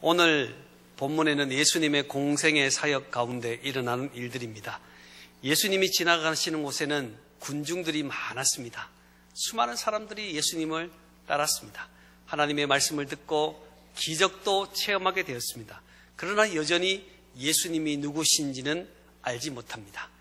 오늘 본문에는 예수님의 공생의 사역 가운데 일어나는 일들입니다. 예수님이 지나가시는 곳에는 군중들이 많았습니다. 수많은 사람들이 예수님을 따랐습니다. 하나님의 말씀을 듣고 기적도 체험하게 되었습니다. 그러나 여전히 예수님이 누구신지는 알지 못합니다.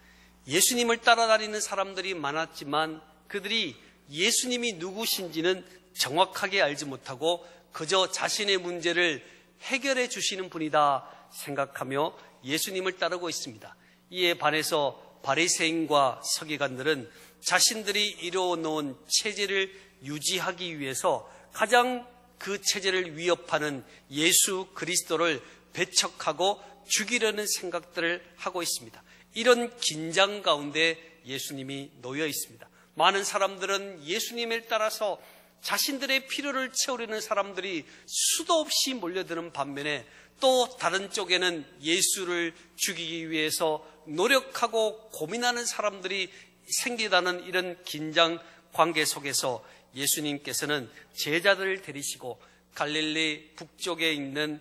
예수님을 따라다니는 사람들이 많았지만 그들이 예수님이 누구신지는 정확하게 알지 못하고 그저 자신의 문제를 해결해 주시는 분이다 생각하며 예수님을 따르고 있습니다. 이에 반해서 바리새인과 서기관들은 자신들이 이루어놓은 체제를 유지하기 위해서 가장 그 체제를 위협하는 예수 그리스도를 배척하고 죽이려는 생각들을 하고 있습니다. 이런 긴장 가운데 예수님이 놓여 있습니다. 많은 사람들은 예수님을 따라서 자신들의 필요를 채우려는 사람들이 수도 없이 몰려드는 반면에 또 다른 쪽에는 예수를 죽이기 위해서 노력하고 고민하는 사람들이 생기다는 이런 긴장 관계 속에서 예수님께서는 제자들을 데리시고 갈릴리 북쪽에 있는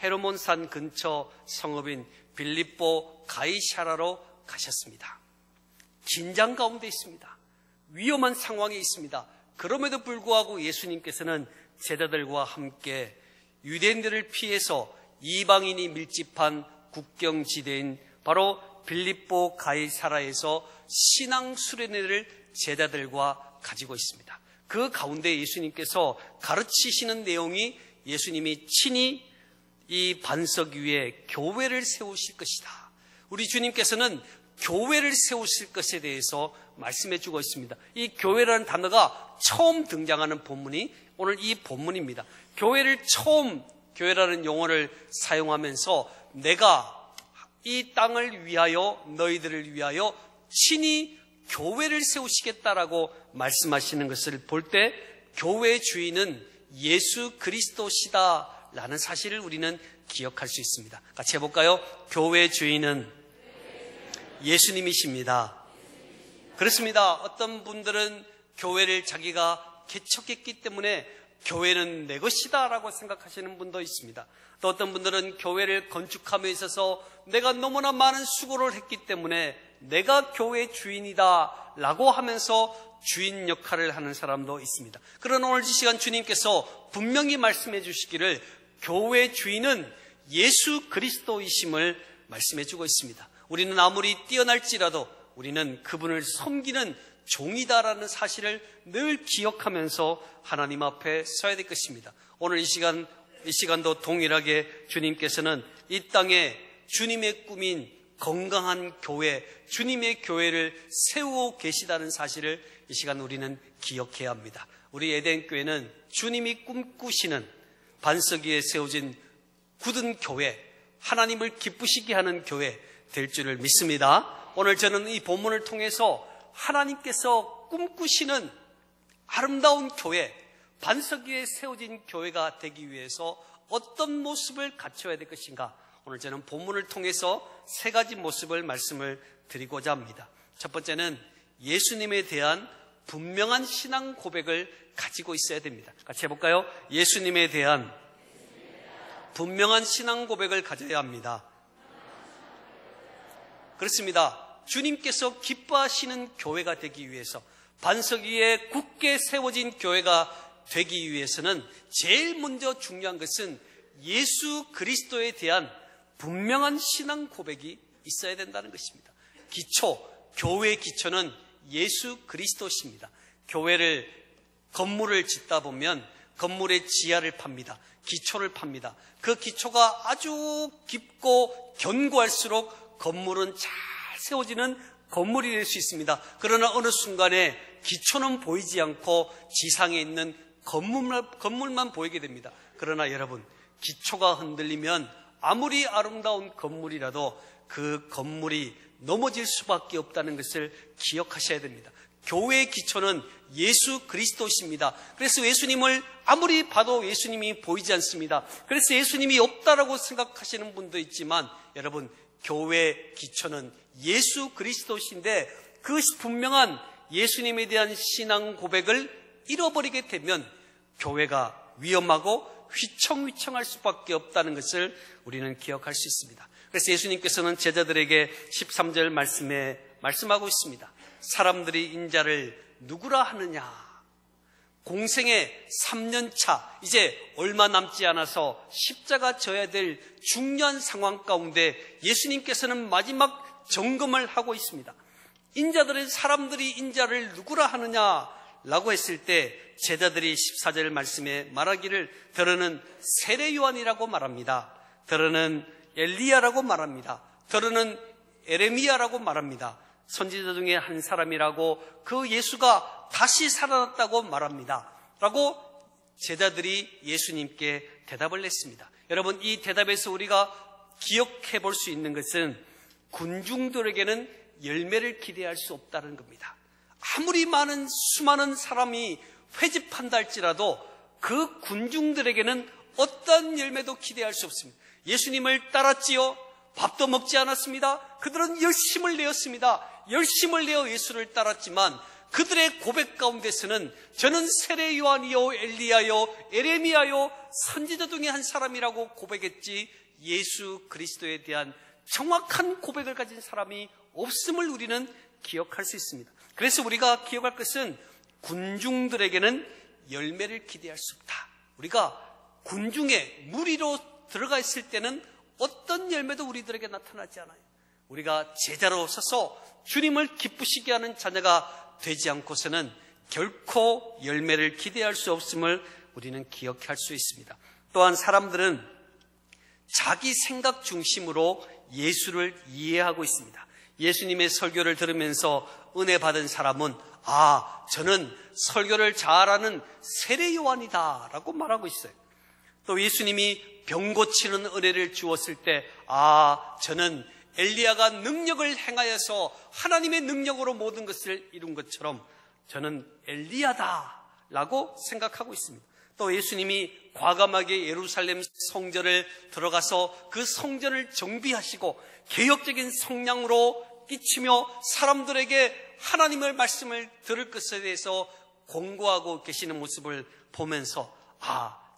헤르몬산 근처 성읍인 빌립보 가이사라로 가셨습니다. 긴장 가운데 있습니다. 위험한 상황이 있습니다. 그럼에도 불구하고 예수님께서는 제자들과 함께 유대인들을 피해서 이방인이 밀집한 국경지대인 바로 빌립보 가이사라에서 신앙 수련회를 제자들과 가지고 있습니다. 그 가운데 예수님께서 가르치시는 내용이 예수님이 친히 이 반석 위에 교회를 세우실 것이다. 우리 주님께서는 교회를 세우실 것에 대해서 말씀해 주고 있습니다. 이 교회라는 단어가 처음 등장하는 본문이 오늘 이 본문입니다. 교회라는 용어를 사용하면서 내가 이 땅을 위하여 너희들을 위하여 친히 교회를 세우시겠다라고 말씀하시는 것을 볼 때 교회의 주인은 예수 그리스도시다라는 사실을 우리는 기억할 수 있습니다. 같이 해볼까요? 교회의 주인은 예수님이십니다. 그렇습니다. 어떤 분들은 교회를 자기가 개척했기 때문에 교회는 내 것이다 라고 생각하시는 분도 있습니다. 또 어떤 분들은 교회를 건축함에 있어서 내가 너무나 많은 수고를 했기 때문에 내가 교회의 주인이다 라고 하면서 주인 역할을 하는 사람도 있습니다. 그러나 오늘 이 시간 주님께서 분명히 말씀해 주시기를 교회의 주인은 예수 그리스도이심을 말씀해 주고 있습니다. 우리는 아무리 뛰어날지라도 우리는 그분을 섬기는 종이다라는 사실을 늘 기억하면서 하나님 앞에 서야 될 것입니다. 오늘 이 시간도 동일하게 주님께서는 이 땅에 주님의 꿈인 건강한 교회, 주님의 교회를 세우고 계시다는 사실을 이 시간 우리는 기억해야 합니다. 우리 에덴교회는 주님이 꿈꾸시는 반석 위에 세워진 굳은 교회, 하나님을 기쁘시게 하는 교회 될 줄을 믿습니다. 오늘 저는 이 본문을 통해서 하나님께서 꿈꾸시는 아름다운 교회, 반석 위에 세워진 교회가 되기 위해서 어떤 모습을 갖춰야 될 것인가, 오늘 저는 본문을 통해서 세 가지 모습을 말씀을 드리고자 합니다. 첫 번째는 예수님에 대한 분명한 신앙 고백을 가지고 있어야 됩니다. 같이 해볼까요? 예수님에 대한 분명한 신앙 고백을 가져야 합니다. 그렇습니다. 주님께서 기뻐하시는 교회가 되기 위해서, 반석 위에 굳게 세워진 교회가 되기 위해서는 제일 먼저 중요한 것은 예수 그리스도에 대한 분명한 신앙 고백이 있어야 된다는 것입니다. 교회의 기초는 예수 그리스도십니다. 건물을 짓다 보면 건물의 지하를 팝니다. 기초를 팝니다. 그 기초가 아주 깊고 견고할수록 건물은 잘 세워지는 건물이 될 수 있습니다. 그러나 어느 순간에 기초는 보이지 않고 지상에 있는 건물만 보이게 됩니다. 그러나 여러분, 기초가 흔들리면 아무리 아름다운 건물이라도 그 건물이 넘어질 수밖에 없다는 것을 기억하셔야 됩니다. 교회의 기초는 예수 그리스도십니다. 그래서 예수님을 아무리 봐도 예수님이 보이지 않습니다. 그래서 예수님이 없다라고 생각하시는 분도 있지만, 여러분, 교회의 기초는 예수 그리스도신데 그 분명한 예수님에 대한 신앙 고백을 잃어버리게 되면 교회가 위험하고 휘청휘청할 수밖에 없다는 것을 우리는 기억할 수 있습니다. 그래서 예수님께서는 제자들에게 13절 말씀에 말씀하고 있습니다. 사람들이 인자를 누구라 하느냐? 공생의 3년차, 이제 얼마 남지 않아서 십자가 져야 될 중요한 상황 가운데 예수님께서는 마지막 점검을 하고 있습니다. 인자들은 사람들이 인자를 누구라 하느냐라고 했을 때 제자들이 14절 말씀에 말하기를 더러는 세례 요한이라고 말합니다. 더러는 엘리야라고 말합니다. 더러는 에레미야라고 말합니다. 선지자 중에 한 사람이라고 그 예수가 다시 살아났다고 말합니다. 라고 제자들이 예수님께 대답을 했습니다. 여러분, 이 대답에서 우리가 기억해 볼 수 있는 것은 군중들에게는 열매를 기대할 수 없다는 겁니다. 아무리 많은 수많은 사람이 회집한다 할지라도 그 군중들에게는 어떤 열매도 기대할 수 없습니다. 예수님을 따랐지요? 밥도 먹지 않았습니다. 그들은 열심을 내었습니다. 열심을 내어 예수를 따랐지만 그들의 고백 가운데서는 저는 세례 요한이요 엘리야요 에레미야요 선지자 중에 한 사람이라고 고백했지 예수 그리스도에 대한 정확한 고백을 가진 사람이 없음을 우리는 기억할 수 있습니다. 그래서 우리가 기억할 것은 군중들에게는 열매를 기대할 수 없다. 우리가 군중에 무리로 들어가 있을 때는 어떤 열매도 우리들에게 나타나지 않아요. 우리가 제자로 서서 주님을 기쁘시게 하는 자녀가 되지 않고서는 결코 열매를 기대할 수 없음을 우리는 기억할 수 있습니다. 또한 사람들은 자기 생각 중심으로 예수를 이해하고 있습니다. 예수님의 설교를 들으면서 은혜 받은 사람은 저는 설교를 잘하는 세례 요한이다 라고 말하고 있어요. 또 예수님이 병 고치는 은혜를 주었을 때 저는 엘리야가 능력을 행하여서 하나님의 능력으로 모든 것을 이룬 것처럼 저는 엘리야다 라고 생각하고 있습니다. 또 예수님이 과감하게 예루살렘 성전을 들어가서 그 성전을 정비하시고 개혁적인 성량으로 끼치며 사람들에게 하나님의 말씀을 들을 것에 대해서 권고하고 계시는 모습을 보면서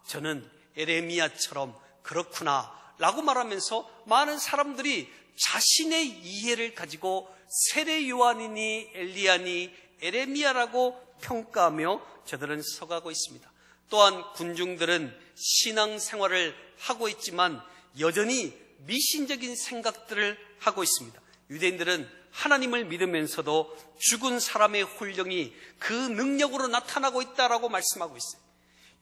저는 에레미야처럼 그렇구나 라고 말하면서 많은 사람들이 자신의 이해를 가지고 세례 요한이니 엘리야니 에레미야라고 평가하며 저들은 서가고 있습니다. 또한 군중들은 신앙생활을 하고 있지만 여전히 미신적인 생각들을 하고 있습니다. 유대인들은 하나님을 믿으면서도 죽은 사람의 혼령이 그 능력으로 나타나고 있다라고 말씀하고 있어요.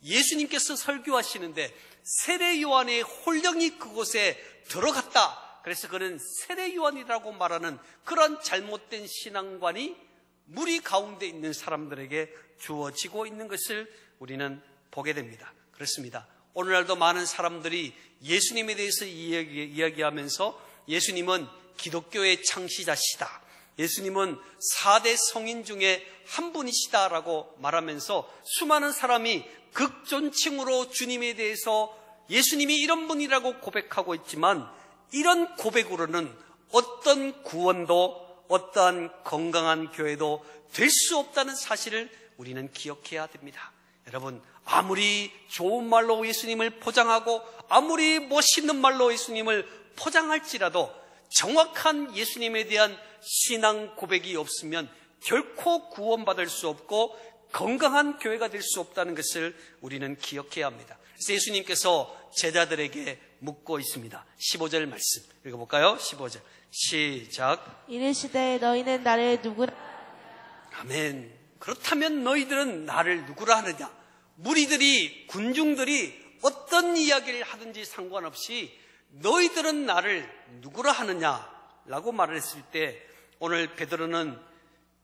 예수님께서 설교하시는데 세례 요한의 혼령이 그곳에 들어갔다. 그래서 그는 세례 요한이라고 말하는 그런 잘못된 신앙관이 무리 가운데 있는 사람들에게 주어지고 있는 것을 우리는 보게 됩니다. 그렇습니다. 오늘날도 많은 사람들이 예수님에 대해서 이야기하면서 예수님은 기독교의 창시자시다. 예수님은 4대 성인 중에 한 분이시다라고 말하면서 수많은 사람이 극존칭으로 주님에 대해서 예수님이 이런 분이라고 고백하고 있지만 이런 고백으로는 어떤 구원도 어떠한 건강한 교회도 될 수 없다는 사실을 우리는 기억해야 됩니다. 여러분, 아무리 좋은 말로 예수님을 포장하고 아무리 멋있는 말로 예수님을 포장할지라도 정확한 예수님에 대한 신앙 고백이 없으면 결코 구원받을 수 없고 건강한 교회가 될 수 없다는 것을 우리는 기억해야 합니다. 그래서 예수님께서 제자들에게 묻고 있습니다. 15절 말씀 읽어볼까요? 15절 시작. 이르시되 너희는 나를 누구라? 아멘. 그렇다면 너희들은 나를 누구라 하느냐? 무리들이 군중들이 어떤 이야기를 하든지 상관없이 너희들은 나를 누구라 하느냐라고 말을 했을 때 오늘 베드로는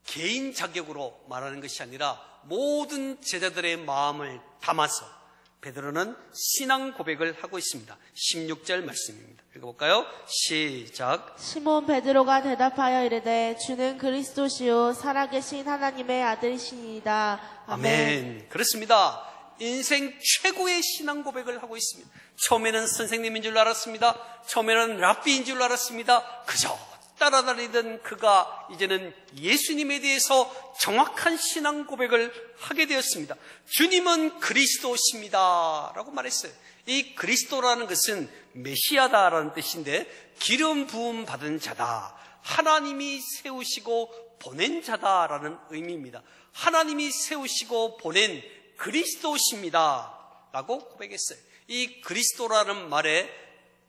개인 자격으로 말하는 것이 아니라 모든 제자들의 마음을 담아서 베드로는 신앙 고백을 하고 있습니다. 16절 말씀입니다. 읽어볼까요? 시작. 시몬 베드로가 대답하여 이르되 주는 그리스도시요 살아계신 하나님의 아들이시니이다. 아멘. 그렇습니다. 인생 최고의 신앙 고백을 하고 있습니다. 처음에는 선생님인 줄 알았습니다. 처음에는 랍비인 줄 알았습니다. 그저 따라다니던 그가 이제는 예수님에 대해서 정확한 신앙 고백을 하게 되었습니다. 주님은 그리스도십니다 라고 말했어요. 이 그리스도라는 것은 메시아다라는 뜻인데 기름 부음 받은 자다, 하나님이 세우시고 보낸 자다라는 의미입니다. 하나님이 세우시고 보낸 그리스도십니다 라고 고백했어요. 이 그리스도라는 말에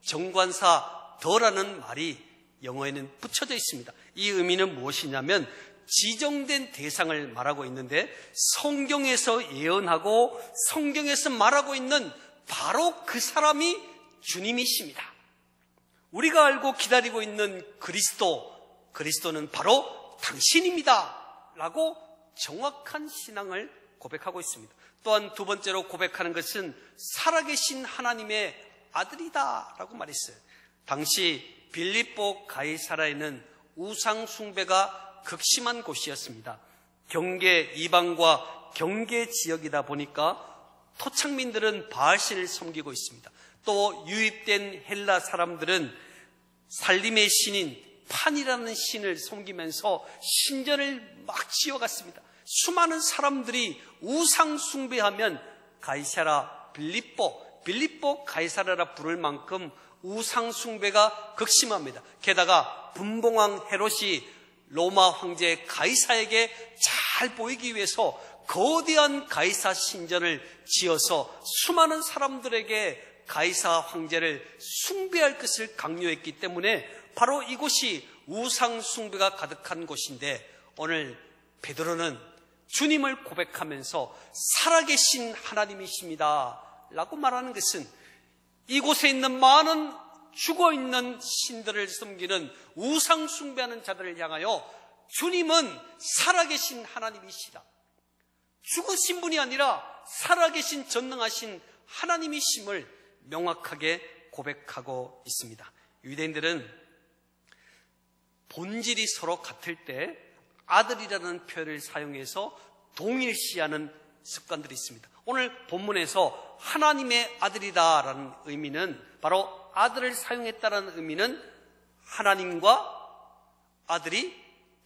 정관사 더라는 말이 영어에는 붙여져 있습니다. 이 의미는 무엇이냐면 지정된 대상을 말하고 있는데 성경에서 예언하고 성경에서 말하고 있는 바로 그 사람이 주님이십니다. 우리가 알고 기다리고 있는 그리스도는 바로 당신입니다 라고 정확한 신앙을 고백하고 있습니다. 또한 두 번째로 고백하는 것은 살아계신 하나님의 아들이다 라고 말했어요. 당시 빌립보 가이사라에는 우상 숭배가 극심한 곳이었습니다. 경계 이방과 경계 지역이다 보니까 토착민들은 바알신을 섬기고 있습니다. 또 유입된 헬라 사람들은 살림의 신인 판이라는 신을 섬기면서 신전을 막 지어갔습니다. 수많은 사람들이 우상 숭배하면 가이사라 빌립보 가이사라라 부를 만큼 우상 숭배가 극심합니다. 게다가 분봉왕 헤롯이 로마 황제 가이사에게 잘 보이기 위해서 거대한 가이사 신전을 지어서 수많은 사람들에게 가이사 황제를 숭배할 것을 강요했기 때문에 바로 이곳이 우상 숭배가 가득한 곳인데, 오늘 베드로는 주님을 고백하면서 살아계신 하나님이십니다 라고 말하는 것은 이곳에 있는 많은 죽어있는 신들을 섬기는 우상 숭배하는 자들을 향하여 주님은 살아계신 하나님이시다, 죽으신 분이 아니라 살아계신 전능하신 하나님이심을 명확하게 고백하고 있습니다. 유대인들은 본질이 서로 같을 때 아들이라는 표현을 사용해서 동일시하는 습관들이 있습니다. 오늘 본문에서 하나님의 아들이다라는 의미는, 바로 아들을 사용했다라는 의미는 하나님과 아들이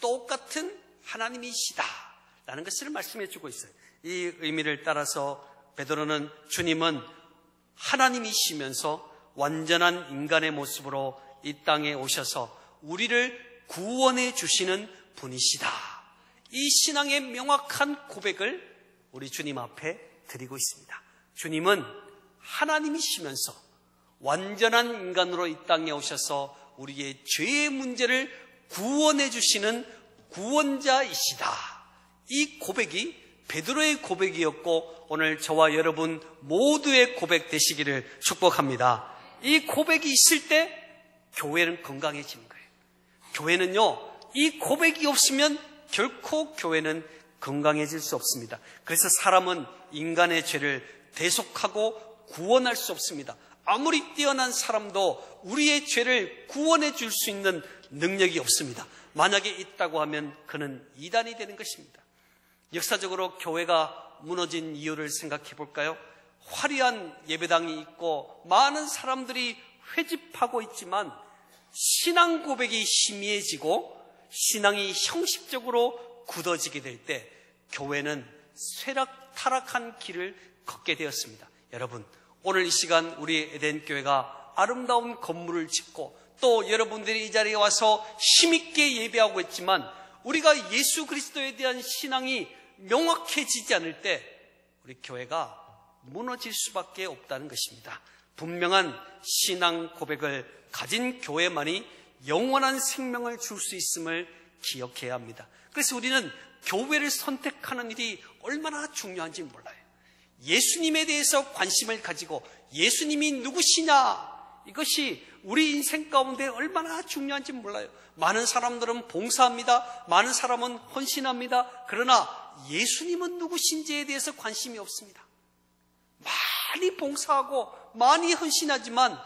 똑같은 하나님이시다라는 것을 말씀해 주고 있어요. 이 의미를 따라서 베드로는 주님은 하나님이시면서 완전한 인간의 모습으로 이 땅에 오셔서 우리를 구원해 주시는 분이시다, 이 신앙의 명확한 고백을 우리 주님 앞에 드리고 있습니다. 주님은 하나님이시면서 완전한 인간으로 이 땅에 오셔서 우리의 죄의 문제를 구원해 주시는 구원자이시다, 이 고백이 베드로의 고백이었고 오늘 저와 여러분 모두의 고백 되시기를 축복합니다. 이 고백이 있을 때 교회는 건강해지는 거예요. 교회는요, 이 고백이 없으면 결코 교회는 건강해질 수 없습니다. 그래서 사람은 인간의 죄를 대속하고 구원할 수 없습니다. 아무리 뛰어난 사람도 우리의 죄를 구원해 줄 수 있는 능력이 없습니다. 만약에 있다고 하면 그는 이단이 되는 것입니다. 역사적으로 교회가 무너진 이유를 생각해 볼까요? 화려한 예배당이 있고 많은 사람들이 회집하고 있지만 신앙 고백이 희미해지고 신앙이 형식적으로 굳어지게 될 때 교회는 타락한 길을 걷게 되었습니다. 여러분, 오늘 이 시간 우리 에덴교회가 아름다운 건물을 짓고 또 여러분들이 이 자리에 와서 힘있게 예배하고 있지만 우리가 예수 그리스도에 대한 신앙이 명확해지지 않을 때 우리 교회가 무너질 수밖에 없다는 것입니다. 분명한 신앙 고백을 가진 교회만이 영원한 생명을 줄 수 있음을 기억해야 합니다. 그래서 우리는 교회를 선택하는 일이 얼마나 중요한지 몰라요. 예수님에 대해서 관심을 가지고 예수님이 누구시냐, 이것이 우리 인생 가운데 얼마나 중요한지 몰라요. 많은 사람들은 봉사합니다. 많은 사람은 헌신합니다. 그러나 예수님은 누구신지에 대해서 관심이 없습니다. 많이 봉사하고 많이 헌신하지만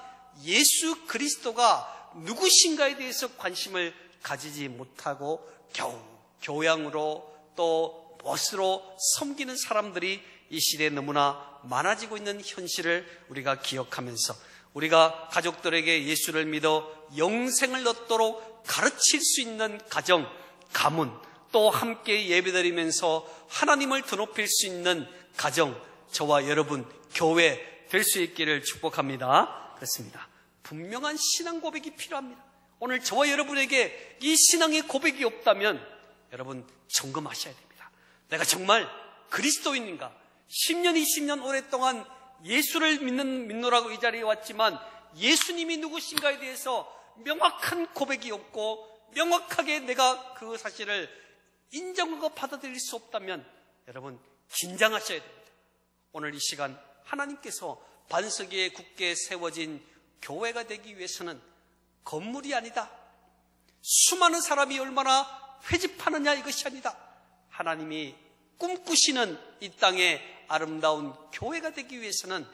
예수 그리스도가 누구신가에 대해서 관심을 가지지 못하고 겨우 교양으로 또 멋으로 섬기는 사람들이 이 시대에 너무나 많아지고 있는 현실을 우리가 기억하면서 우리가 가족들에게 예수를 믿어 영생을 얻도록 가르칠 수 있는 가정, 가문, 또 함께 예배드리면서 하나님을 드높일 수 있는 가정, 저와 여러분, 교회 될 수 있기를 축복합니다. 그렇습니다. 분명한 신앙 고백이 필요합니다. 오늘 저와 여러분에게 이 신앙의 고백이 없다면 여러분 점검하셔야 됩니다. 내가 정말 그리스도인인가? 10년, 20년 오랫동안 예수를 믿노라고 이 자리에 왔지만 예수님이 누구신가에 대해서 명확한 고백이 없고 명확하게 내가 그 사실을 인정하고 받아들일 수 없다면 여러분 긴장하셔야 됩니다. 오늘 이 시간 하나님께서 반석 위에 굳게 세워진 교회가 되기 위해서는 건물이 아니다, 수많은 사람이 얼마나 회집하느냐 이것이 아니다, 하나님이 꿈꾸시는 이 땅의 아름다운 교회가 되기 위해서는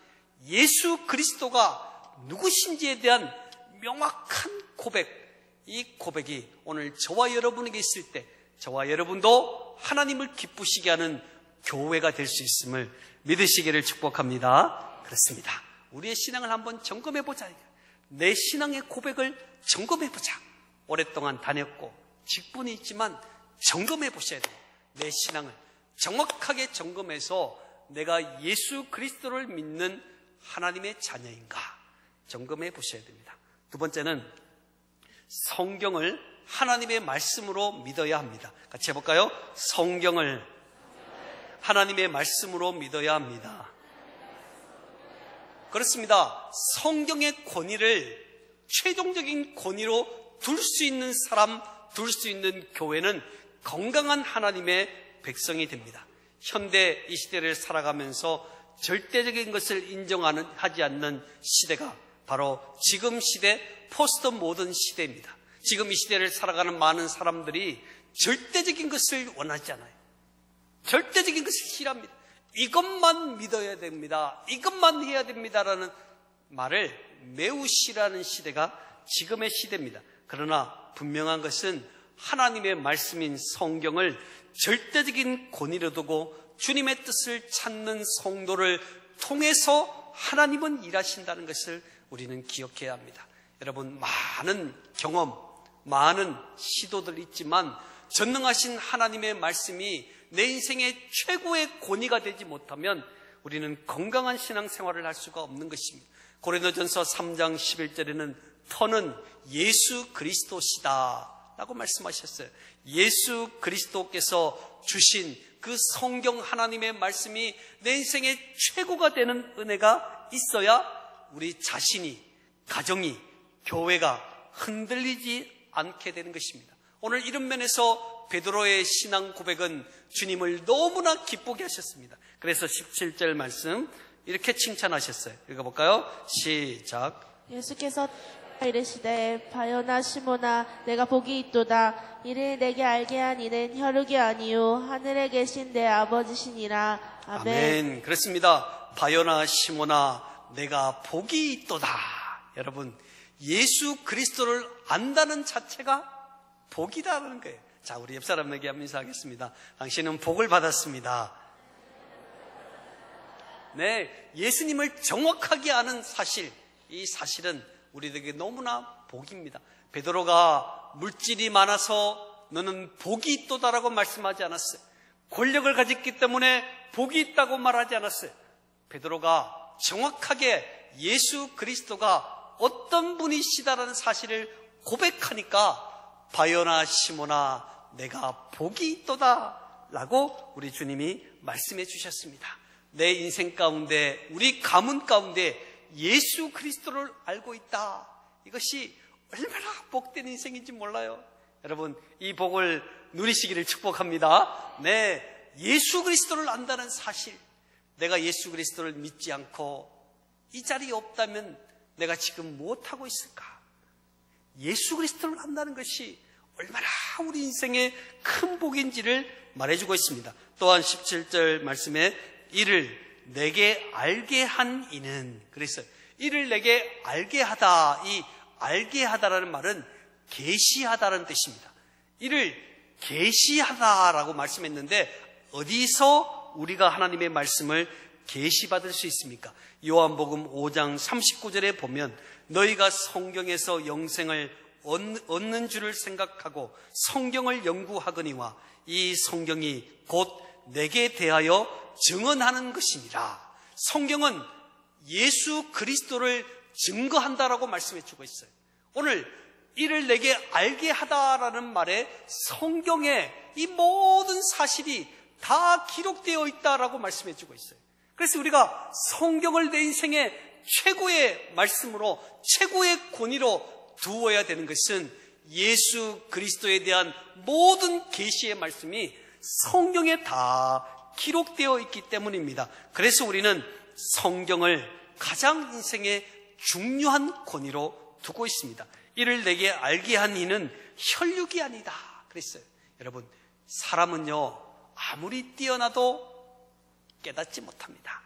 예수 그리스도가 누구신지에 대한 명확한 고백, 이 고백이 오늘 저와 여러분에게 있을 때 저와 여러분도 하나님을 기쁘시게 하는 교회가 될 수 있음을 믿으시기를 축복합니다. 그렇습니다. 우리의 신앙을 한번 점검해보자. 내 신앙의 고백을 점검해보자. 오랫동안 다녔고 직분이 있지만 점검해보셔야 돼요. 내 신앙을 정확하게 점검해서 내가 예수 그리스도를 믿는 하나님의 자녀인가 점검해보셔야 됩니다. 두 번째는 성경을 하나님의 말씀으로 믿어야 합니다. 같이 해볼까요? 성경을 하나님의 말씀으로 믿어야 합니다. 그렇습니다. 성경의 권위를 최종적인 권위로 둘 수 있는 사람, 둘 수 있는 교회는 건강한 하나님의 백성이 됩니다. 현대 이 시대를 살아가면서 절대적인 것을 인정하지 않는 시대가 바로 지금 시대, 포스트 모던 시대입니다. 지금 이 시대를 살아가는 많은 사람들이 절대적인 것을 원하지 않아요. 절대적인 것을 싫어합니다. 이것만 믿어야 됩니다, 이것만 해야 됩니다라는 말을 매우 싫어하는 시대가 지금의 시대입니다. 그러나 분명한 것은 하나님의 말씀인 성경을 절대적인 권위로 두고 주님의 뜻을 찾는 성도를 통해서 하나님은 일하신다는 것을 우리는 기억해야 합니다. 여러분, 많은 경험, 많은 시도들 있지만 전능하신 하나님의 말씀이 내 인생의 최고의 권위가 되지 못하면 우리는 건강한 신앙생활을 할 수가 없는 것입니다. 고린도전서 3장 11절에는 터는 예수 그리스도시다 라고 말씀하셨어요. 예수 그리스도께서 주신 그 성경 하나님의 말씀이 내 인생의 최고가 되는 은혜가 있어야 우리 자신이, 가정이, 교회가 흔들리지 않게 되는 것입니다. 오늘 이런 면에서 베드로의 신앙 고백은 주님을 너무나 기쁘게 하셨습니다. 그래서 17절 말씀 이렇게 칭찬하셨어요. 읽어볼까요? 시작. 예수께서 이르시되 바요나 시모나 내가 복이 있도다. 이를 내게 알게 한 이는 혈육이 아니요 하늘에 계신 내 아버지시니라. 아멘. 아멘. 그렇습니다. 바요나 시모나 내가 복이 있도다. 여러분, 예수 그리스도를 안다는 자체가 복이다라는 거예요. 자, 우리 옆 사람에게 한번 인사하겠습니다. 당신은 복을 받았습니다. 네, 예수님을 정확하게 아는 사실, 이 사실은 우리에게 너무나 복입니다. 베드로가 물질이 많아서 너는 복이 있도다라고 말씀하지 않았어요. 권력을 가졌기 때문에 복이 있다고 말하지 않았어요. 베드로가 정확하게 예수 그리스도가 어떤 분이시다라는 사실을 고백하니까 바요나 시모나 내가 복이 있도다 라고 우리 주님이 말씀해 주셨습니다. 내 인생 가운데, 우리 가문 가운데 예수 그리스도를 알고 있다. 이것이 얼마나 복된 인생인지 몰라요. 여러분, 이 복을 누리시기를 축복합니다. 네, 예수 그리스도를 안다는 사실, 내가 예수 그리스도를 믿지 않고 이 자리에 없다면 내가 지금 무엇하고 있을까? 예수 그리스도를 안다는 것이 얼마나 우리 인생의 큰 복인지를 말해주고 있습니다. 또한 17절 말씀에 이를 내게 알게 한 이는, 그래서 이를 내게 알게 하다, 이 알게 하다라는 말은 계시하다라는 뜻입니다. 이를 계시하다라고 말씀했는데 어디서 우리가 하나님의 말씀을 계시받을 수 있습니까? 요한복음 5장 39절에 보면 너희가 성경에서 영생을 얻는 줄을 생각하고 성경을 연구하거니와 이 성경이 곧 내게 대하여 증언하는 것이니라. 성경은 예수 그리스도를 증거한다라고 말씀해 주고 있어요. 오늘 이를 내게 알게 하다라는 말에 성경에 이 모든 사실이 다 기록되어 있다라고 말씀해 주고 있어요. 그래서 우리가 성경을 내 인생의 최고의 말씀으로, 최고의 권위로 두어야 되는 것은 예수 그리스도에 대한 모든 계시의 말씀이 성경에 다 기록되어 있기 때문입니다. 그래서 우리는 성경을 가장 인생의 중요한 권위로 두고 있습니다. 이를 내게 알게 한 이는 혈육이 아니다 그랬어요. 여러분, 사람은요 아무리 뛰어나도 깨닫지 못합니다.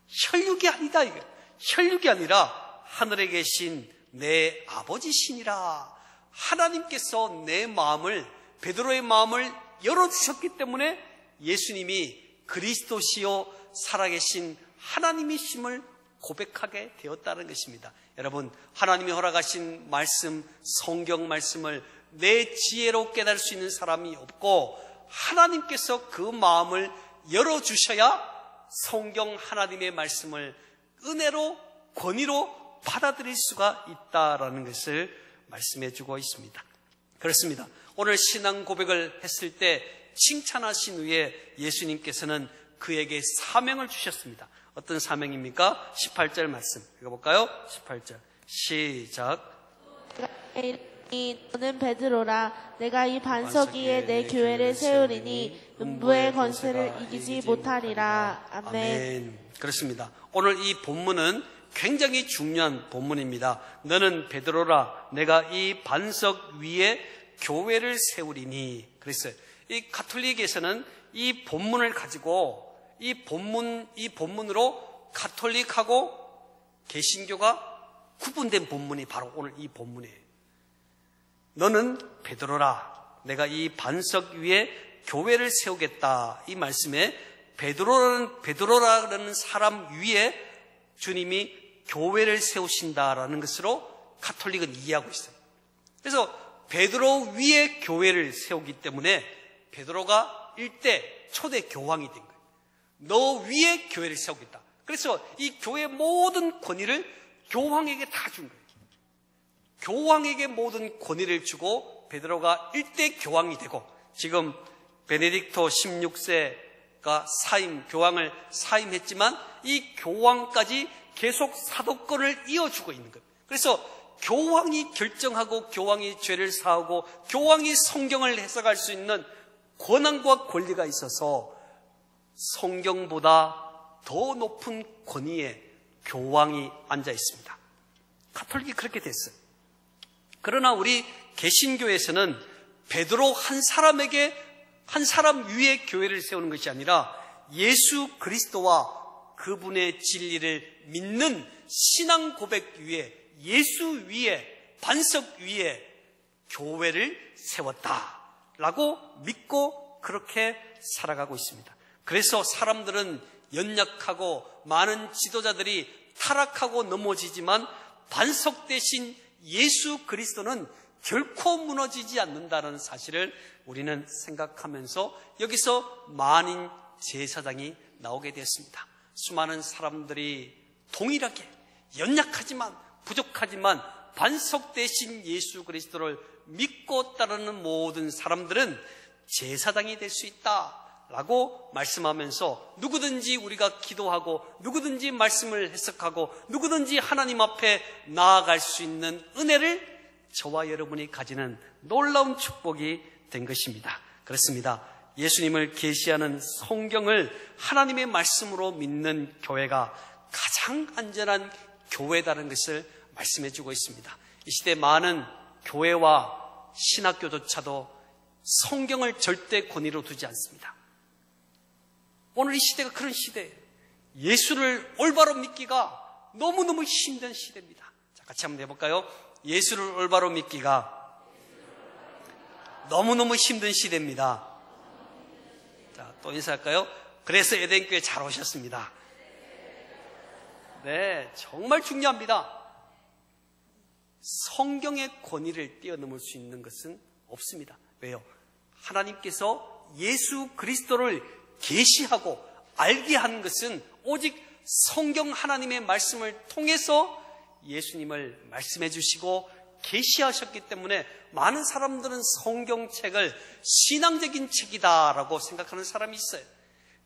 혈육이 아니다. 이거 혈육이 아니라 하늘에 계신 내 아버지시니라. 하나님께서 내 마음을, 베드로의 마음을 열어주셨기 때문에 예수님이 그리스도시요 살아계신 하나님이심을 고백하게 되었다는 것입니다. 여러분, 하나님이 허락하신 말씀, 성경 말씀을 내 지혜로 깨달을 수 있는 사람이 없고 하나님께서 그 마음을 열어주셔야 성경 하나님의 말씀을 은혜로, 권위로 받아들일 수가 있다라는 것을 말씀해 주고 있습니다. 그렇습니다. 오늘 신앙 고백을 했을 때 칭찬하신 후에 예수님께서는 그에게 사명을 주셨습니다. 어떤 사명입니까? 18절 말씀 읽어볼까요? 18절 시작. 너는 베드로라. 내가 이 반석 위에 내 교회를 세우리니 음부의 권세를 이기지 못하리라. 아멘. 그렇습니다. 오늘 이 본문은 굉장히 중요한 본문입니다. 너는 베드로라. 내가 이 반석 위에 교회를 세우리니 그랬어요. 이 가톨릭에서는 이 본문을 가지고 이 본문으로 가톨릭하고 개신교가 구분된 본문이 바로 오늘 이 본문이에요. 너는 베드로라. 내가 이 반석 위에 교회를 세우겠다. 이 말씀에 베드로라는 사람 위에 주님이 교회를 세우신다라는 것으로 가톨릭은 이해하고 있어요. 그래서 베드로 위에 교회를 세우기 때문에 베드로가 일대 초대 교황이 된 거예요. 너 위에 교회를 세우겠다. 그래서 이 교회의 모든 권위를 교황에게 다 준 거예요. 교황에게 모든 권위를 주고 베드로가 일대 교황이 되고 지금 베네딕토 16세가 교황을 사임했지만 이 교황까지 계속 사도권을 이어주고 있는 거예요. 그래서 교황이 결정하고 교황이 죄를 사하고 교황이 성경을 해석할 수 있는 권한과 권리가 있어서 성경보다 더 높은 권위에 교황이 앉아 있습니다. 가톨릭이 그렇게 됐어요. 그러나 우리 개신교에서는 베드로 한 사람 위에 교회를 세우는 것이 아니라 예수 그리스도와 그분의 진리를 믿는 신앙 고백 위에 예수 위에 반석 위에 교회를 세웠다라고 믿고 그렇게 살아가고 있습니다. 그래서 사람들은 연약하고 많은 지도자들이 타락하고 넘어지지만 반석 대신 예수 그리스도는 결코 무너지지 않는다는 사실을 우리는 생각하면서 여기서 만인 제사장이 나오게 되었습니다. 수많은 사람들이 동일하게 연약하지만 부족하지만 반석 대신 예수 그리스도를 믿고 따르는 모든 사람들은 제사장이 될 수 있다라고 말씀하면서 누구든지 우리가 기도하고 누구든지 말씀을 해석하고 누구든지 하나님 앞에 나아갈 수 있는 은혜를 저와 여러분이 가지는 놀라운 축복이 된 것입니다. 그렇습니다. 예수님을 계시하는 성경을 하나님의 말씀으로 믿는 교회가 가장 안전한 교회다는 것을 말씀해 주고 있습니다. 이 시대 많은 교회와 신학교조차도 성경을 절대 권위로 두지 않습니다. 오늘 이 시대가 그런 시대예요. 예수를 올바로 믿기가 너무너무 힘든 시대입니다. 자, 같이 한번 해볼까요? 예수를 올바로 믿기가 너무너무 힘든 시대입니다. 자, 또 인사할까요? 그래서 에덴교회 잘 오셨습니다. 네, 정말 중요합니다. 성경의 권위를 뛰어넘을 수 있는 것은 없습니다. 왜요? 하나님께서 예수 그리스도를 계시하고 알게 한 것은 오직 성경 하나님의 말씀을 통해서 예수님을 말씀해 주시고 계시하셨기 때문에 많은 사람들은 성경책을 신앙적인 책이다라고 생각하는 사람이 있어요.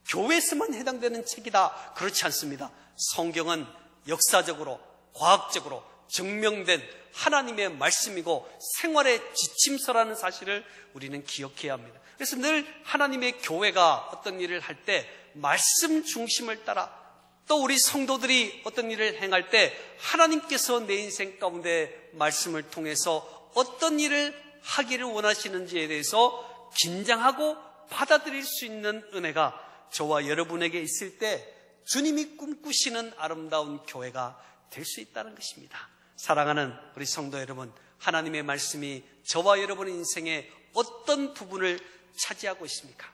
교회에서만 해당되는 책이다. 그렇지 않습니다. 성경은 역사적으로, 과학적으로 증명된 하나님의 말씀이고 생활의 지침서라는 사실을 우리는 기억해야 합니다. 그래서 늘 하나님의 교회가 어떤 일을 할 때 말씀 중심을 따라, 또 우리 성도들이 어떤 일을 행할 때 하나님께서 내 인생 가운데 말씀을 통해서 어떤 일을 하기를 원하시는지에 대해서 긴장하고 받아들일 수 있는 은혜가 저와 여러분에게 있을 때 주님이 꿈꾸시는 아름다운 교회가 될 수 있다는 것입니다. 사랑하는 우리 성도 여러분, 하나님의 말씀이 저와 여러분의 인생에 어떤 부분을 차지하고 있습니까?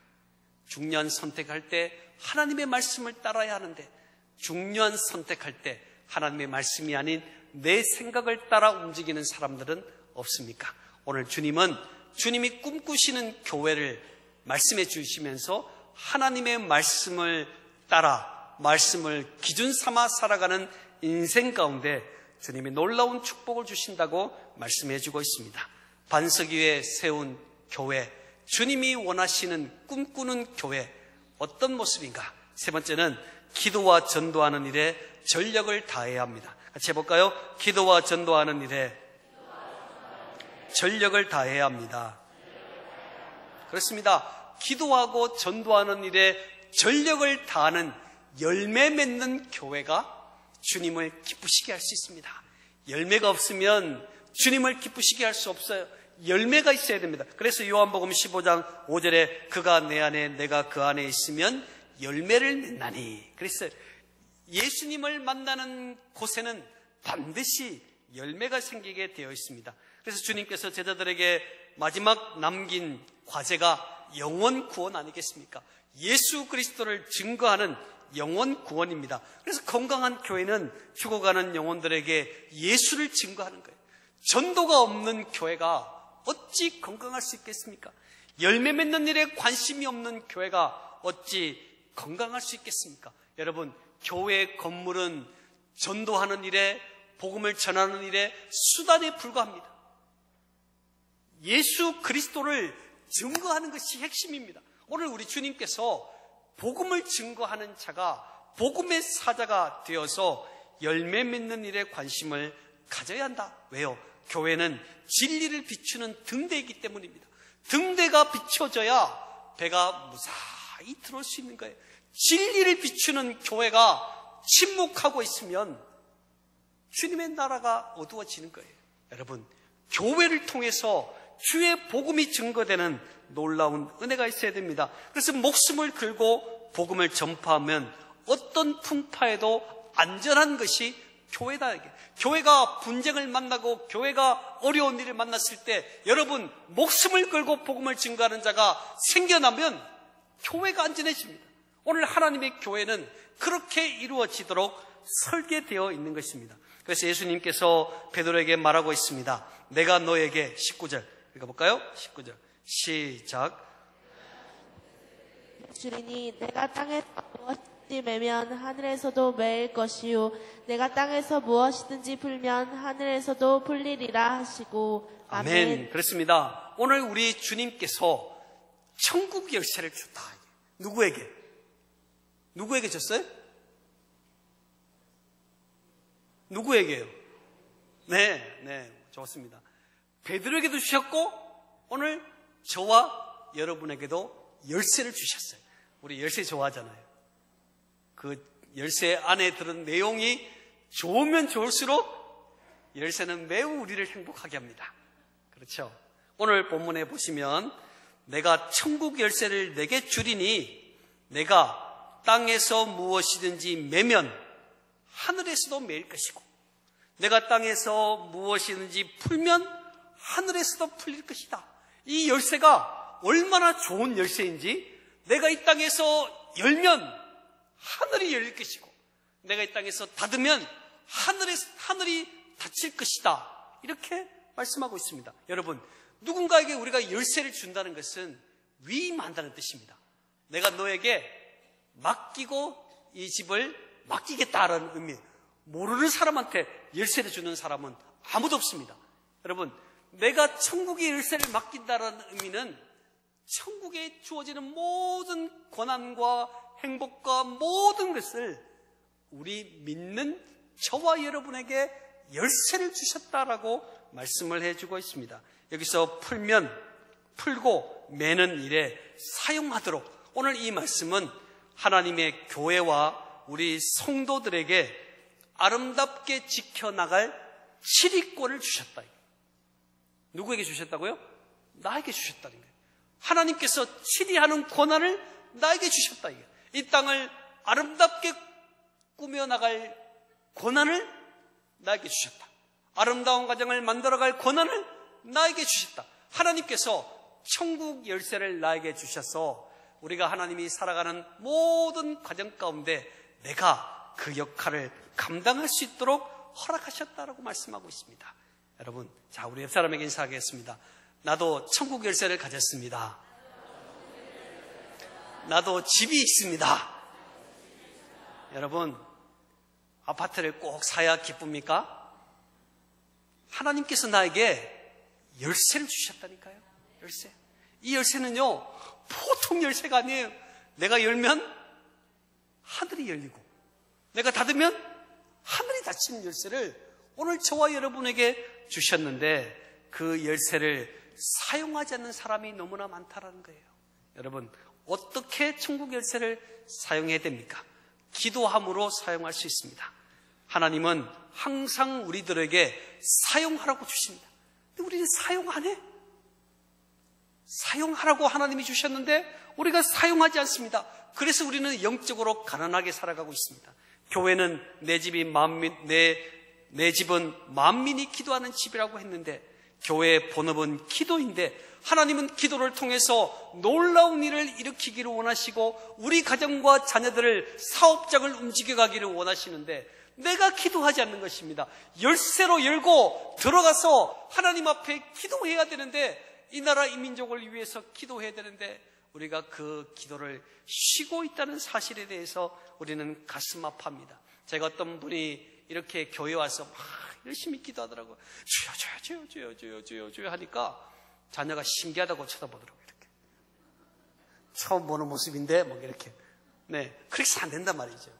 중요한 선택할 때 하나님의 말씀을 따라야 하는데, 중요한 선택할 때 하나님의 말씀이 아닌 내 생각을 따라 움직이는 사람들은 없습니까? 오늘 주님은 주님이 꿈꾸시는 교회를 말씀해 주시면서 하나님의 말씀을 따라 말씀을 기준 삼아 살아가는 인생 가운데 주님이 놀라운 축복을 주신다고 말씀해 주고 있습니다. 반석 위에 세운 교회, 주님이 원하시는 꿈꾸는 교회, 어떤 모습인가? 세 번째는 기도와 전도하는 일에 전력을 다해야 합니다. 같이 해볼까요? 기도와 전도하는 일에 전력을 다해야 합니다. 그렇습니다. 기도하고 전도하는 일에 전력을 다하는 열매 맺는 교회가 주님을 기쁘시게 할 수 있습니다. 열매가 없으면 주님을 기쁘시게 할 수 없어요. 열매가 있어야 됩니다. 그래서 요한복음 15장 5절에 그가 내 안에 내가 그 안에 있으면 열매를 맺나니. 그래서 예수님을 만나는 곳에는 반드시 열매가 생기게 되어 있습니다. 그래서 주님께서 제자들에게 마지막 남긴 과제가 영혼 구원 아니겠습니까? 예수 그리스도를 증거하는 영혼 구원입니다. 그래서 건강한 교회는 죽어가는 영혼들에게 예수를 증거하는 거예요. 전도가 없는 교회가 어찌 건강할 수 있겠습니까? 열매 맺는 일에 관심이 없는 교회가 어찌 건강할 수 있겠습니까? 여러분, 교회 건물은 전도하는 일에, 복음을 전하는 일에 수단에 불과합니다. 예수 그리스도를 증거하는 것이 핵심입니다. 오늘 우리 주님께서 복음을 증거하는 자가 복음의 사자가 되어서 열매 맺는 일에 관심을 가져야 한다. 왜요? 교회는 진리를 비추는 등대이기 때문입니다. 등대가 비춰져야 배가 무사히 들어올 수 있는 거예요. 진리를 비추는 교회가 침묵하고 있으면 주님의 나라가 어두워지는 거예요. 여러분, 교회를 통해서 주의 복음이 증거되는 놀라운 은혜가 있어야 됩니다. 그래서 목숨을 걸고 복음을 전파하면 어떤 풍파에도 안전한 것이 교회다. 교회가 분쟁을 만나고 교회가 어려운 일을 만났을 때 여러분, 목숨을 걸고 복음을 증거하는 자가 생겨나면 교회가 안전해집니다. 오늘 하나님의 교회는 그렇게 이루어지도록 설계되어 있는 것입니다. 그래서 예수님께서 베드로에게 말하고 있습니다. 내가 너에게 19절 읽어볼까요? 19절 시작. 주리니 내가 땅에 무엇이든지 매면 하늘에서도 매일 것이요 내가 땅에서 무엇이든지 풀면 하늘에서도 풀리리라 하시고. 아멘. 그렇습니다. 오늘 우리 주님께서 천국 열쇠를 줬다. 누구에게? 누구에게 줬어요? 누구에게요? 네, 좋습니다. 베드로에게도 주셨고 오늘 저와 여러분에게도 열쇠를 주셨어요. 우리 열쇠 좋아하잖아요. 그 열쇠 안에 들은 내용이 좋으면 좋을수록 열쇠는 매우 우리를 행복하게 합니다. 그렇죠? 오늘 본문에 보시면 내가 천국 열쇠를 내게 주리니 내가 땅에서 무엇이든지 매면 하늘에서도 매일 것이고 내가 땅에서 무엇이든지 풀면 하늘에서도 풀릴 것이다. 이 열쇠가 얼마나 좋은 열쇠인지 내가 이 땅에서 열면 하늘이 열릴 것이고 내가 이 땅에서 닫으면 하늘이 닫힐 것이다. 이렇게 말씀하고 있습니다. 여러분, 누군가에게 우리가 열쇠를 준다는 것은 위임한다는 뜻입니다. 내가 너에게 맡기고 이 집을 맡기겠다라는 의미. 모르는 사람한테 열쇠를 주는 사람은 아무도 없습니다. 여러분, 내가 천국의 열쇠를 맡긴다는 의미는 천국에 주어지는 모든 권한과 행복과 모든 것을 우리 믿는 저와 여러분에게 열쇠를 주셨다라고 말씀을 해주고 있습니다. 여기서 풀고 매는 일에 사용하도록, 오늘 이 말씀은 하나님의 교회와 우리 성도들에게 아름답게 지켜나갈 치리권을 주셨다. 누구에게 주셨다고요? 나에게 주셨다는 거예요. 하나님께서 치리하는 권한을 나에게 주셨다. 이 땅을 아름답게 꾸며나갈 권한을 나에게 주셨다. 아름다운 가정을 만들어갈 권한을 나에게 주셨다. 하나님께서 천국 열쇠를 나에게 주셔서 우리가 하나님이 살아가는 모든 가정 가운데 내가 그 역할을 감당할 수 있도록 허락하셨다라고 말씀하고 있습니다. 여러분, 자, 우리 옆 사람에게 인사하겠습니다. 나도 천국 열쇠를 가졌습니다. 나도 집이 있습니다. 여러분, 아파트를 꼭 사야 기쁩니까? 하나님께서 나에게 열쇠를 주셨다니까요. 열쇠. 이 열쇠는요, 보통 열쇠가 아니에요. 내가 열면 하늘이 열리고, 내가 닫으면 하늘이 닫히는 열쇠를 오늘 저와 여러분에게 주셨는데, 그 열쇠를 사용하지 않는 사람이 너무나 많다라는 거예요. 여러분, 어떻게 천국 열쇠를 사용해야 됩니까? 기도함으로 사용할 수 있습니다. 하나님은 항상 우리들에게 사용하라고 주십니다. 근데 우리는 사용 안 해? 사용하라고 하나님이 주셨는데 우리가 사용하지 않습니다. 그래서 우리는 영적으로 가난하게 살아가고 있습니다. 교회는 내 집은 만민이 기도하는 집이라고 했는데, 교회의 본업은 기도인데, 하나님은 기도를 통해서 놀라운 일을 일으키기를 원하시고 우리 가정과 자녀들을, 사업장을 움직여가기를 원하시는데 내가 기도하지 않는 것입니다. 열쇠로 열고 들어가서 하나님 앞에 기도해야 되는데, 이 나라 이 민족을 위해서 기도해야 되는데 우리가 그 기도를 쉬고 있다는 사실에 대해서 우리는 가슴 아파합니다. 제가 어떤 분이 이렇게 교회 와서 막 열심히 기도하더라고요. 주여 하니까 자녀가 신기하다고 쳐다보더라고요. 이렇게 처음 보는 모습인데 뭐 이렇게. 네, 그렇게 해서 안 된단 말이죠.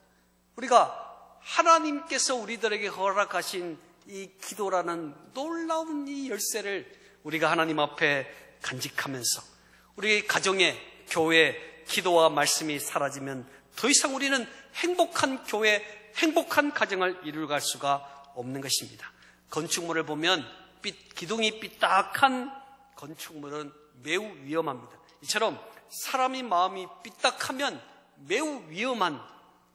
우리가 하나님께서 우리들에게 허락하신 이 기도라는 놀라운 이 열쇠를 우리가 하나님 앞에 간직하면서 우리 가정에, 교회, 기도와 말씀이 사라지면 더 이상 우리는 행복한 교회, 행복한 가정을 이루어갈 수가 없는 것입니다. 건축물을 보면 기둥이 삐딱한 건축물은 매우 위험합니다. 이처럼 사람의 마음이 삐딱하면 매우 위험한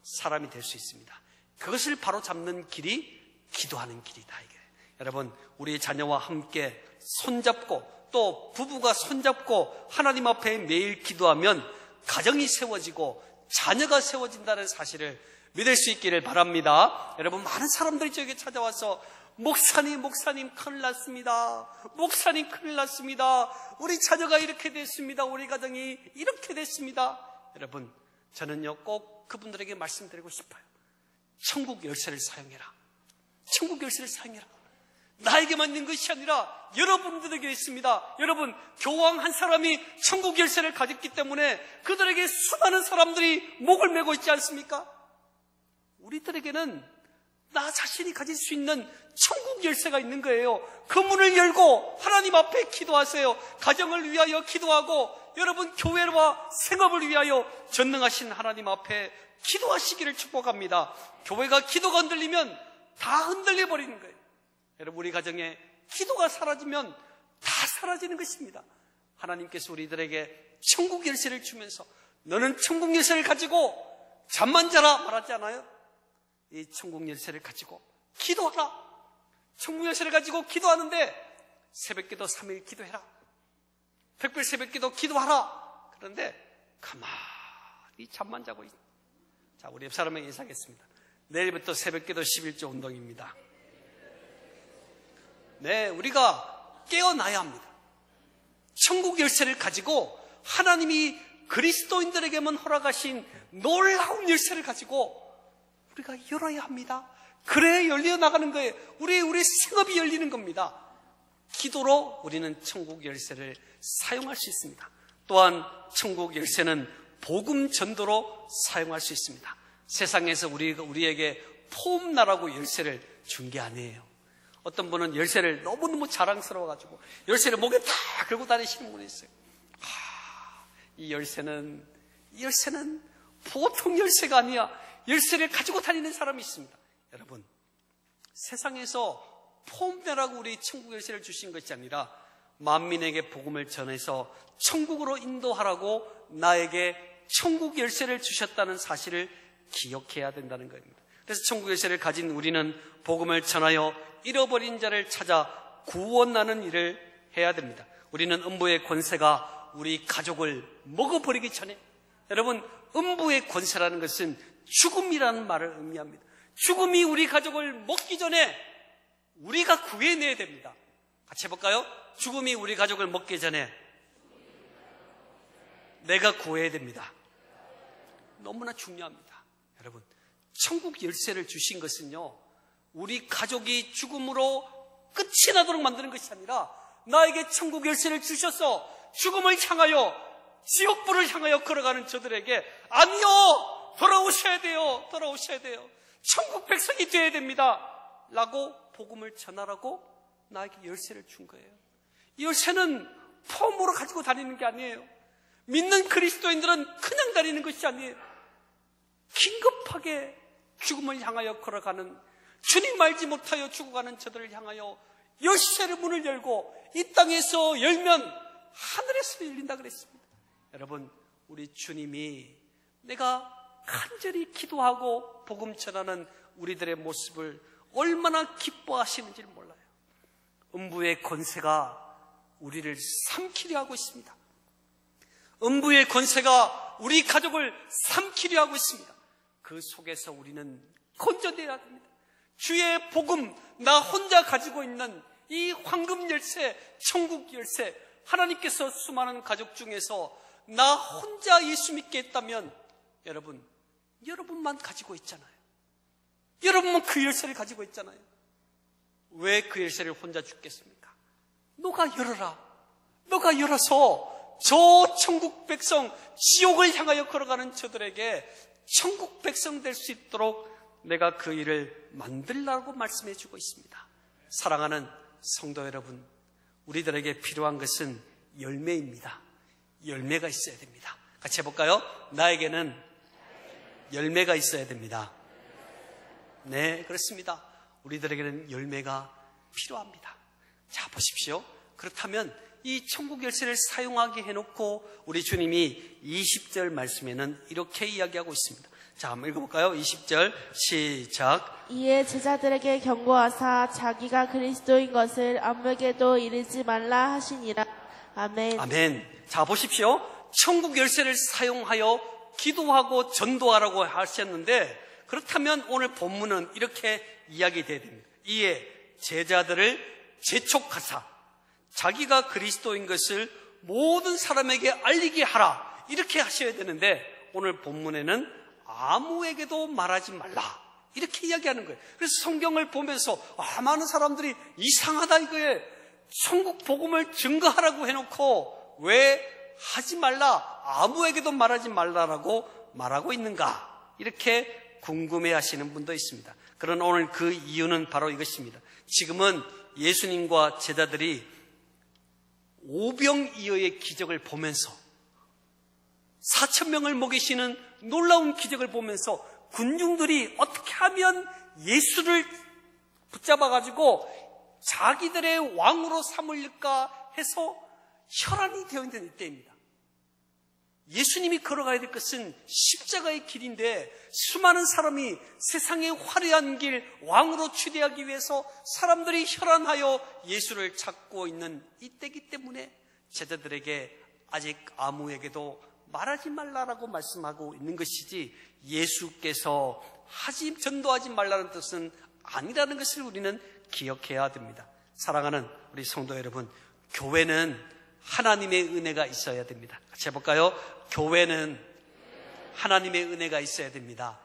사람이 될 수 있습니다. 그것을 바로 잡는 길이 기도하는 길이다. 이게. 여러분, 우리 자녀와 함께 손잡고, 또 부부가 손잡고 하나님 앞에 매일 기도하면 가정이 세워지고 자녀가 세워진다는 사실을 믿을 수 있기를 바랍니다. 여러분, 많은 사람들이 저에게 찾아와서 목사님 큰일 났습니다. 목사님 큰일 났습니다. 우리 자녀가 이렇게 됐습니다. 우리 가정이 이렇게 됐습니다. 여러분, 저는요 꼭 그분들에게 말씀드리고 싶어요. 천국 열쇠를 사용해라. 천국 열쇠를 사용해라. 나에게만 있는 것이 아니라 여러분들에게 있습니다. 여러분, 교황 한 사람이 천국 열쇠를 가졌기 때문에 그들에게 수많은 사람들이 목을 메고 있지 않습니까? 우리들에게는 나 자신이 가질 수 있는 천국 열쇠가 있는 거예요. 그 문을 열고 하나님 앞에 기도하세요. 가정을 위하여 기도하고, 여러분 교회와 생업을 위하여 전능하신 하나님 앞에 기도하시기를 축복합니다. 교회가 기도가 흔들리면 다 흔들려 버리는 거예요. 여러분, 우리 가정에 기도가 사라지면 다 사라지는 것입니다. 하나님께서 우리들에게 천국 열쇠를 주면서 너는 천국 열쇠를 가지고 잠만 자라 말하지 않아요? 이 천국 열쇠를 가지고 기도하라. 천국 열쇠를 가지고 기도하는데 새벽기도 3일 기도해라. 특별 새벽기도 기도하라. 그런데 가만히 잠만 자고 있다. 자, 우리 옆 사람에게 인사하겠습니다. 내일부터 새벽기도 11조 운동입니다. 네, 우리가 깨어나야 합니다. 천국 열쇠를 가지고 하나님이 그리스도인들에게만 허락하신 놀라운 열쇠를 가지고 우리가 열어야 합니다. 그래야 열려나가는 거예요. 우리 생업이 열리는 겁니다. 기도로 우리는 천국 열쇠를 사용할 수 있습니다. 또한 천국 열쇠는 복음 전도로 사용할 수 있습니다. 세상에서 우리에게 폼나라고 열쇠를 준 게 아니에요. 어떤 분은 열쇠를 너무너무 자랑스러워가지고 열쇠를 목에 다 걸고 다니시는 분이 있어요. 이 열쇠는 보통 열쇠가 아니야. 열쇠를 가지고 다니는 사람이 있습니다. 여러분, 세상에서 폼내라고 우리 천국 열쇠를 주신 것이 아니라 만민에게 복음을 전해서 천국으로 인도하라고 나에게 천국 열쇠를 주셨다는 사실을 기억해야 된다는 겁니다. 그래서 천국 열쇠를 가진 우리는 복음을 전하여 잃어버린 자를 찾아 구원하는 일을 해야 됩니다. 우리는 음부의 권세가 우리 가족을 먹어버리기 전에, 여러분, 음부의 권세라는 것은 죽음이라는 말을 의미합니다. 죽음이 우리 가족을 먹기 전에 우리가 구해내야 됩니다. 같이 해볼까요? 죽음이 우리 가족을 먹기 전에 내가 구해야 됩니다. 너무나 중요합니다. 여러분, 천국 열쇠를 주신 것은요, 우리 가족이 죽음으로 끝이 나도록 만드는 것이 아니라 나에게 천국 열쇠를 주셔서 죽음을 향하여, 지옥불을 향하여 걸어가는 저들에게 아니요, 돌아오셔야 돼요, 돌아오셔야 돼요, 천국 백성이 되어야 됩니다 라고 복음을 전하라고 나에게 열쇠를 준 거예요. 이 열쇠는 폼으로 가지고 다니는 게 아니에요. 믿는 그리스도인들은 그냥 다니는 것이 아니에요. 긴급하게 죽음을 향하여 걸어가는, 주님 알지 못하여 죽어가는 저들을 향하여 열쇠를 문을 열고 이 땅에서 열면 하늘에서 열린다 그랬습니다. 여러분, 우리 주님이 내가 간절히 기도하고 복음 전하는 우리들의 모습을 얼마나 기뻐하시는지를 몰라요. 음부의 권세가 우리를 삼키려 하고 있습니다. 음부의 권세가 우리 가족을 삼키려 하고 있습니다. 그 속에서 우리는 건져내야 됩니다. 주의 복음, 나 혼자 가지고 있는 이 황금 열쇠, 천국 열쇠, 하나님께서 수많은 가족 중에서 나 혼자 예수 믿게 했다면 여러분만 가지고 있잖아요. 여러분만 그 열쇠를 가지고 있잖아요. 왜 그 열쇠를 혼자 죽겠습니까? 너가 열어라. 너가 열어서 저 천국 백성, 지옥을 향하여 걸어가는 저들에게 천국 백성 될 수 있도록 내가 그 일을 만들라고 말씀해 주고 있습니다. 사랑하는 성도 여러분, 우리들에게 필요한 것은 열매입니다. 열매가 있어야 됩니다. 같이 해볼까요? 나에게는 열매가 있어야 됩니다. 네, 그렇습니다. 우리들에게는 열매가 필요합니다. 자, 보십시오. 그렇다면 이 천국 열쇠를 사용하게 해놓고 우리 주님이 20절 말씀에는 이렇게 이야기하고 있습니다. 자, 한번 읽어볼까요? 20절 시작. 이에 제자들에게 경고하사 자기가 그리스도인 것을 아무에게도 이르지 말라 하시니라. 아멘. 아멘. 자, 보십시오. 천국 열쇠를 사용하여 기도하고 전도하라고 하셨는데, 그렇다면 오늘 본문은 이렇게 이야기돼야 됩니다. 이에 제자들을 재촉하사 자기가 그리스도인 것을 모든 사람에게 알리게 하라, 이렇게 하셔야 되는데 오늘 본문에는 아무에게도 말하지 말라, 이렇게 이야기하는 거예요. 그래서 성경을 보면서 많은 사람들이 이상하다 이거에, 천국 복음을 증거하라고 해놓고 왜 하지 말라, 아무에게도 말하지 말라라고 말하고 있는가, 이렇게 궁금해 하시는 분도 있습니다. 그러나 오늘 그 이유는 바로 이것입니다. 지금은 예수님과 제자들이 오병이어의 기적을 보면서 4,000명을 먹이시는 놀라운 기적을 보면서 군중들이 어떻게 하면 예수를 붙잡아가지고 자기들의 왕으로 삼을까 해서 혈안이 되어 있는 이때입니다. 예수님이 걸어가야 될 것은 십자가의 길인데 수많은 사람이 세상의 화려한 길, 왕으로 취대하기 위해서 사람들이 혈안하여 예수를 찾고 있는 이때이기 때문에 제자들에게 아직 아무에게도 말하지 말라라고 말씀하고 있는 것이지, 예수께서 전도하지 말라는 뜻은 아니라는 것을 우리는 기억해야 됩니다. 사랑하는 우리 성도 여러분, 교회는 하나님의 은혜가 있어야 됩니다. 같이 해볼까요? 교회는 하나님의 은혜가 있어야 됩니다.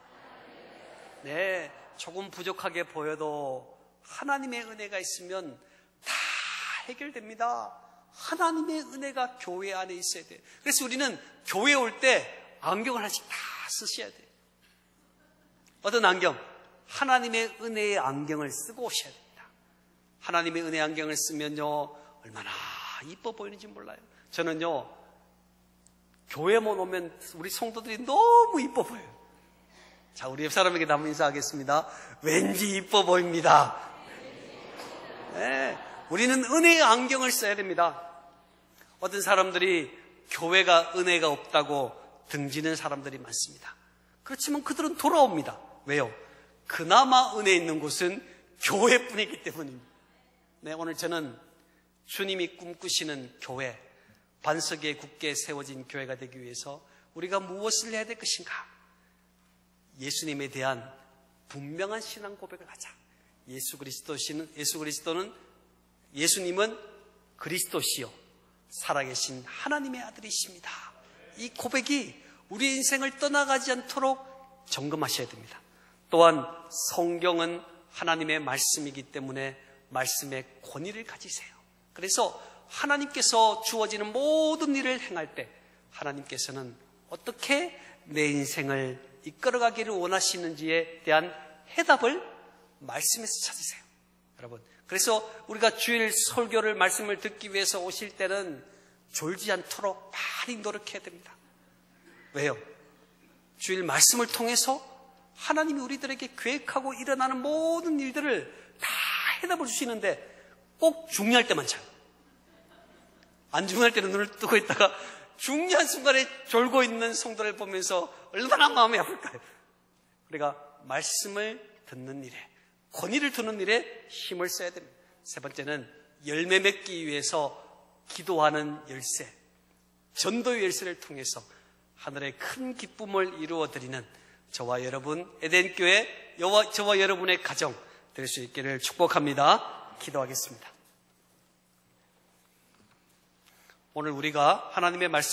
네, 조금 부족하게 보여도 하나님의 은혜가 있으면 다 해결됩니다. 하나님의 은혜가 교회 안에 있어야 돼요. 그래서 우리는 교회에 올 때 안경을 하나씩 다 쓰셔야 돼요. 어떤 안경? 하나님의 은혜의 안경을 쓰고 오셔야 됩니다. 하나님의 은혜의 안경을 쓰면요, 얼마나 이뻐 보이는지 몰라요. 저는요, 교회만 오면 우리 성도들이 너무 이뻐 보여요. 자, 우리 옆 사람에게 한번 인사하겠습니다. 왠지 이뻐 보입니다. 네, 우리는 은혜의 안경을 써야 됩니다. 어떤 사람들이 교회가 은혜가 없다고 등지는 사람들이 많습니다. 그렇지만 그들은 돌아옵니다. 왜요? 그나마 은혜 있는 곳은 교회뿐이기 때문입니다. 네, 오늘 저는 주님이 꿈꾸시는 교회, 반석에 굳게 세워진 교회가 되기 위해서 우리가 무엇을 해야 될 것인가? 예수님에 대한 분명한 신앙 고백을 하자. 예수님은 그리스도시요 살아계신 하나님의 아들이십니다. 이 고백이 우리 인생을 떠나가지 않도록 점검하셔야 됩니다. 또한 성경은 하나님의 말씀이기 때문에 말씀의 권위를 가지세요. 그래서 하나님께서 주어지는 모든 일을 행할 때 하나님께서는 어떻게 내 인생을 이끌어가기를 원하시는지에 대한 해답을 말씀에서 찾으세요. 여러분, 그래서 우리가 주일 설교를 말씀을 듣기 위해서 오실 때는 졸지 않도록 많이 노력해야 됩니다. 왜요? 주일 말씀을 통해서 하나님이 우리들에게 계획하고 일어나는 모든 일들을 다 해답을 주시는데 꼭 중요할 때만 자요. 안 중요할 때는 눈을 뜨고 있다가 중요한 순간에 졸고 있는 성도를 보면서 얼마나 마음이 아플까요? 우리가 말씀을 듣는 일에, 권위를 두는 일에 힘을 써야 됩니다. 세 번째는 열매 맺기 위해서 기도하는 열쇠, 전도의 열쇠를 통해서 하늘의 큰 기쁨을 이루어드리는 저와 여러분, 에덴교회, 저와 여러분의 가정 될 수 있기를 축복합니다. 기도하겠습니다. 오늘 우리가 하나님의 말씀